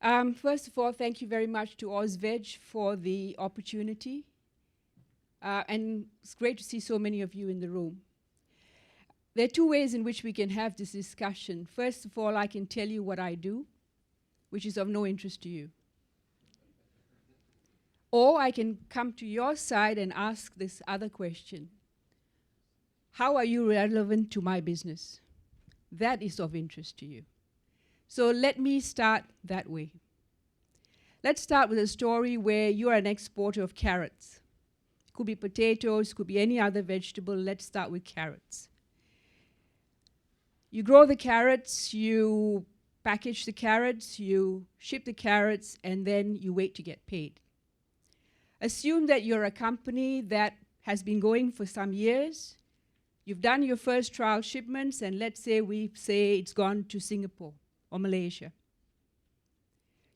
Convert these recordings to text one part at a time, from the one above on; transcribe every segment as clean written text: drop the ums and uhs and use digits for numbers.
First of all, thank you very much to AUSVEG for the opportunity. And it's great to see so many of you in the room. There are two ways in which we can have this discussion. First of all, I can tell you what I do, which is of no interest to you. Or I can come to your side and ask this other question. How are you relevant to my business? That is of interest to you. So let me start that way. Let's start with a story where you are an exporter of carrots. Could be potatoes, could be any other vegetable. Let's start with carrots. You grow the carrots, you package the carrots, you ship the carrots, and then you wait to get paid. Assume that you're a company that has been going for some years. You've done your first trial shipments, and let's say it's gone to Singapore or Malaysia.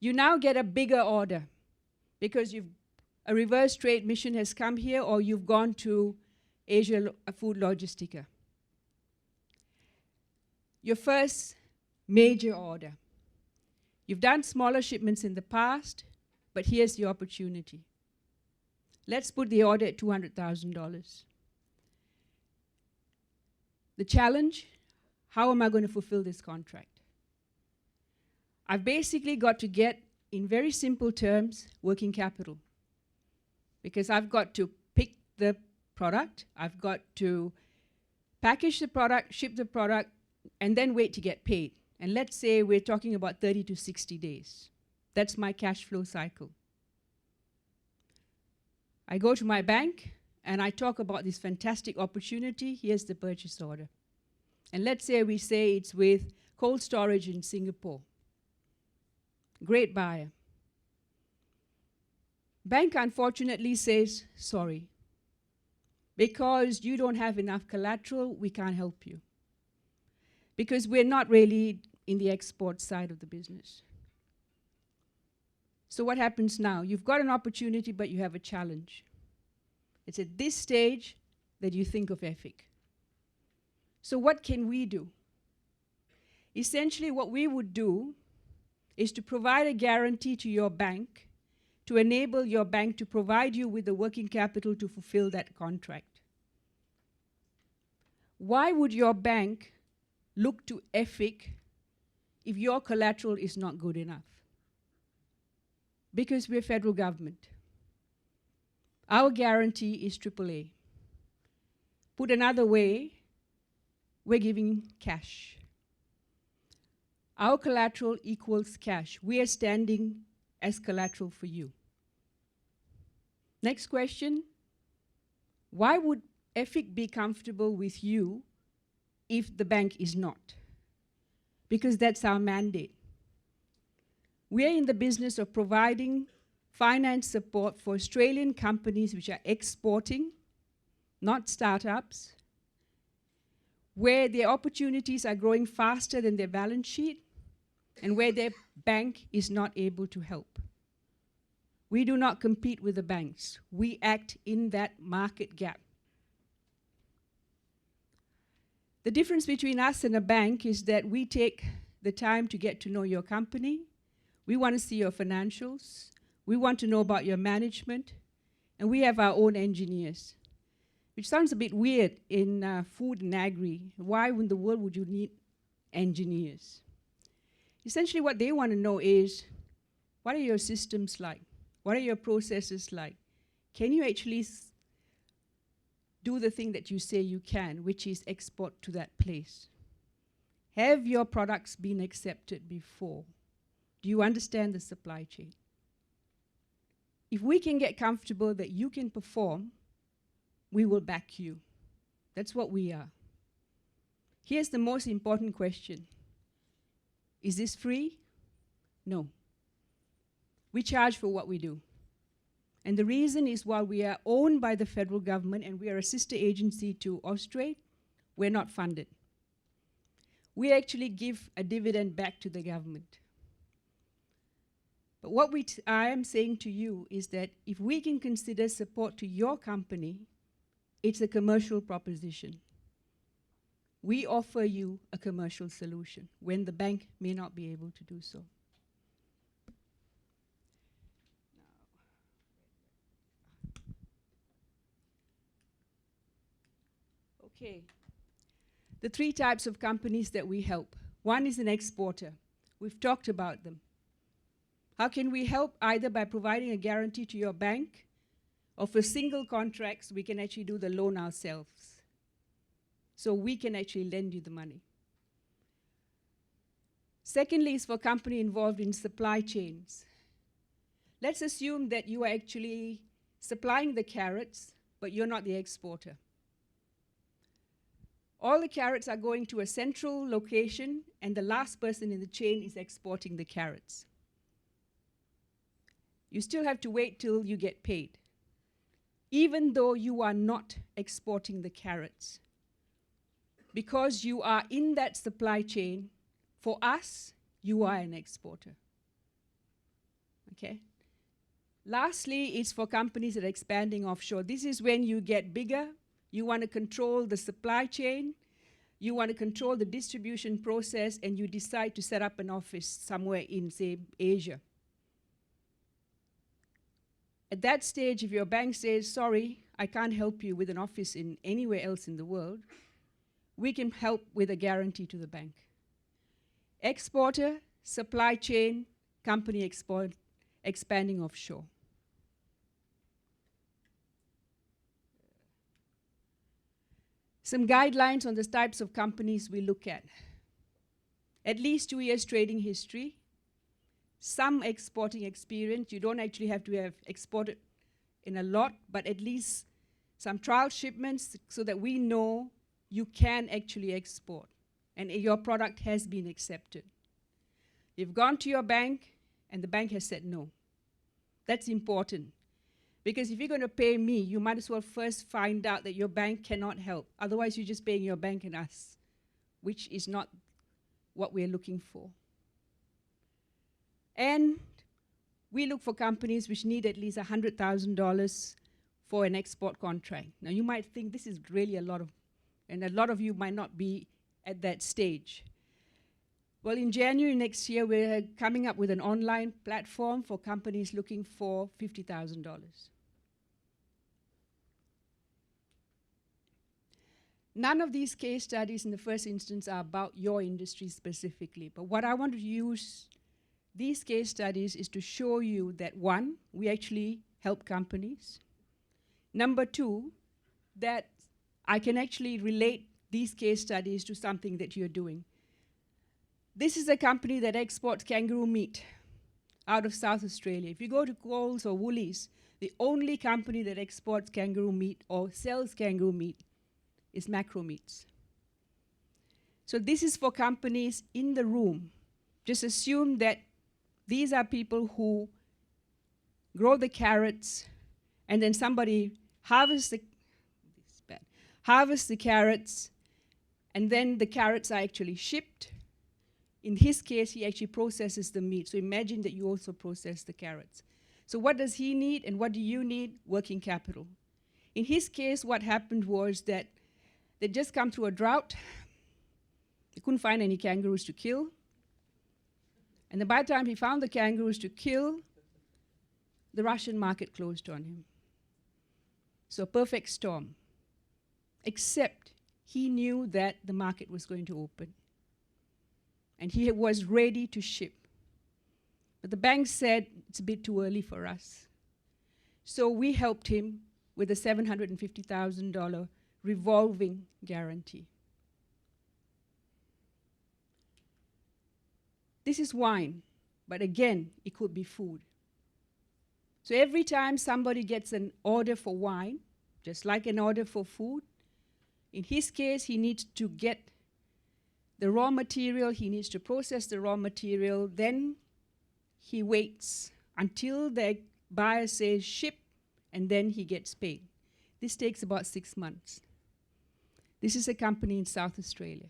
You now get a bigger order because a reverse trade mission has come here, or you've gone to Asia Food Logistica. Your first major order. You've done smaller shipments in the past, but here's the opportunity. Let's put the order at $200,000. The challenge, how am I going to fulfill this contract? I've basically got to get, in very simple terms, working capital. Because I've got to pick the product, I've got to package the product, ship the product, and then wait to get paid. And let's say we're talking about 30 to 60 days. That's my cash flow cycle. I go to my bank and I talk about this fantastic opportunity. Here's the purchase order. And let's say it's with cold storage in Singapore. Great buyer. Bank unfortunately says, sorry, because you don't have enough collateral, we can't help you. Because we're not really in the export side of the business. So what happens now? You've got an opportunity, but you have a challenge. It's at this stage that you think of AUSVEG. So what can we do? Essentially, what we would do is to provide a guarantee to your bank to enable your bank to provide you with the working capital to fulfill that contract. Why would your bank look to AUSVEG if your collateral is not good enough? Because we're federal government. Our guarantee is AAA. Put another way, we're giving cash. Our collateral equals cash. We are standing as collateral for you. Next question. Why would AUSVEG be comfortable with you if the bank is not? Because that's our mandate. We are in the business of providing finance support for Australian companies which are exporting, not startups, where their opportunities are growing faster than their balance sheet, and where their bank is not able to help. We do not compete with the banks. We act in that market gap. The difference between us and a bank is that we take the time to get to know your company. We want to see your financials. We want to know about your management. And we have our own engineers, which sounds a bit weird in food and agri. Why in the world would you need engineers? Essentially what they want to know is, what are your systems like? What are your processes like? Can you actually do the thing that you say you can, which is export to that place? Have your products been accepted before? Do you understand the supply chain? If we can get comfortable that you can perform, we will back you. That's what we are. Here's the most important question. Is this free? No. We charge for what we do. And the reason is, while we are owned by the federal government and we are a sister agency to AUSTRADE, we're not funded. We actually give a dividend back to the government. But what I am saying to you is that if we can consider support to your company, it's a commercial proposition. We offer you a commercial solution when the bank may not be able to do so. Okay. The three types of companies that we help. One is an exporter. We've talked about them. How can we help? Either by providing a guarantee to your bank, or for single contracts, we can actually do the loan ourselves. So we can actually lend you the money. Secondly is for company involved in supply chains. Let's assume that you are actually supplying the carrots, but you're not the exporter. All the carrots are going to a central location, and the last person in the chain is exporting the carrots. You still have to wait till you get paid, even though you are not exporting the carrots. Because you are in that supply chain, for us, you are an exporter. Okay? Lastly, it's for companies that are expanding offshore. This is when you get bigger. You want to control the supply chain, you want to control the distribution process, and you decide to set up an office somewhere in, say, Asia. At that stage, if your bank says, sorry, I can't help you with an office in anywhere else in the world, we can help with a guarantee to the bank. Exporter, supply chain, company expanding offshore. Some guidelines on the types of companies we look at. At least 2 years trading history, some exporting experience. You don't actually have to have exported in a lot, but at least some trial shipments so that we know you can actually export and your product has been accepted. You've gone to your bank and the bank has said no. That's important. Because if you're going to pay me, you might as well first find out that your bank cannot help. Otherwise, you're just paying your bank and us, which is not what we're looking for. And we look for companies which need at least $100,000 for an export contract. Now, you might think this is really a lot of, and a lot of you might not be at that stage. Well, in January next year, we're coming up with an online platform for companies looking for $50,000. None of these case studies in the first instance are about your industry specifically, but what I want to use these case studies is to show you that, one, we actually help companies. Number two, that I can actually relate these case studies to something that you're doing. This is a company that exports kangaroo meat out of South Australia. If you go to Coles or Woolies, the only company that exports kangaroo meat or sells kangaroo meat is Macro Meats. So this is for companies in the room. Just assume that these are people who grow the carrots and then somebody harvests the carrots, and then the carrots are actually shipped. In his case, he actually processes the meat. So imagine that you also process the carrots. So what does he need and what do you need? Working capital. In his case, what happened was that they'd just come through a drought. They couldn't find any kangaroos to kill. And then by the time he found the kangaroos to kill, the Russian market closed on him. So perfect storm. Except he knew that the market was going to open. And he was ready to ship. But the bank said, it's a bit too early for us. So we helped him with a $750,000 revolving guarantee. This is wine, but again, it could be food. So every time somebody gets an order for wine, just like an order for food, in his case, he needs to get the raw material, he needs to process the raw material, then he waits until the buyer says ship, and then he gets paid. This takes about 6 months. This is a company in South Australia.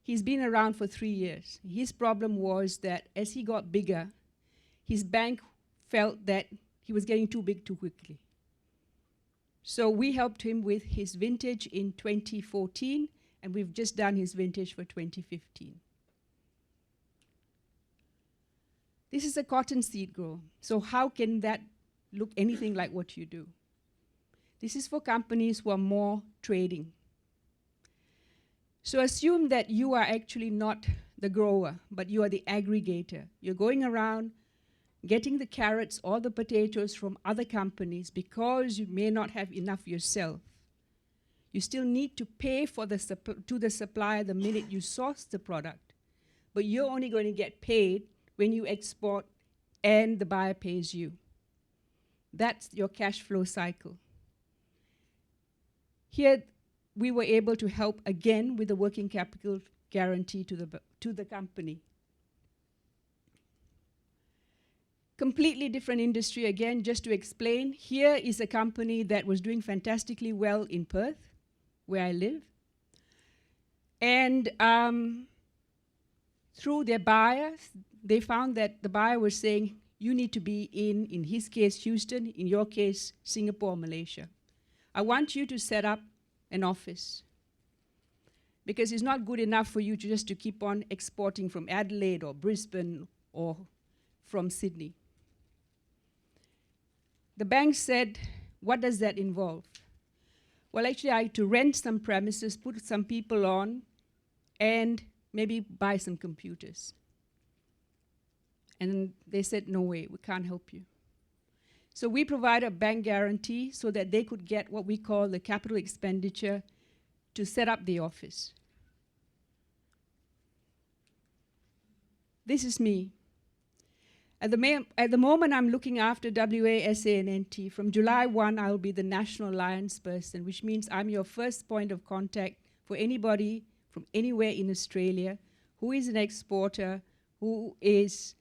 He's been around for 3 years. His problem was that as he got bigger, his bank felt that he was getting too big too quickly. So we helped him with his vintage in 2014, and we've just done his vintage for 2015. This is a cotton seed grower. So how can that look anything like what you do? This is for companies who are more trading. So assume that you are actually not the grower, but you are the aggregator. You're going around getting the carrots or the potatoes from other companies because you may not have enough yourself. You still need to pay for the to the supplier the minute you source the product, but you're only going to get paid when you export and the buyer pays you. That's your cash flow cycle. Here, we were able to help again with the working capital guarantee to the company. Completely different industry again, just to explain. Here is a company that was doing fantastically well in Perth, where I live. And through their buyers, they found that the buyer was saying, you need to be in his case, Houston, in your case, Singapore, Malaysia. I want you to set up an office, because it's not good enough for you just to keep on exporting from Adelaide or Brisbane or from Sydney. The bank said, what does that involve? Well, actually, I had to rent some premises, put some people on, and maybe buy some computers. And they said, no way, we can't help you. So we provide a bank guarantee so that they could get what we call the capital expenditure to set up the office. This is me. At the moment, I'm looking after WA, SA, and NT. From July 1, I'll be the National Alliance person, which means I'm your first point of contact for anybody from anywhere in Australia who is an exporter, who is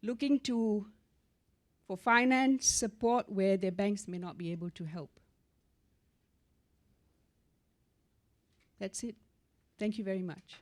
looking for finance support where their banks may not be able to help. That's it. Thank you very much.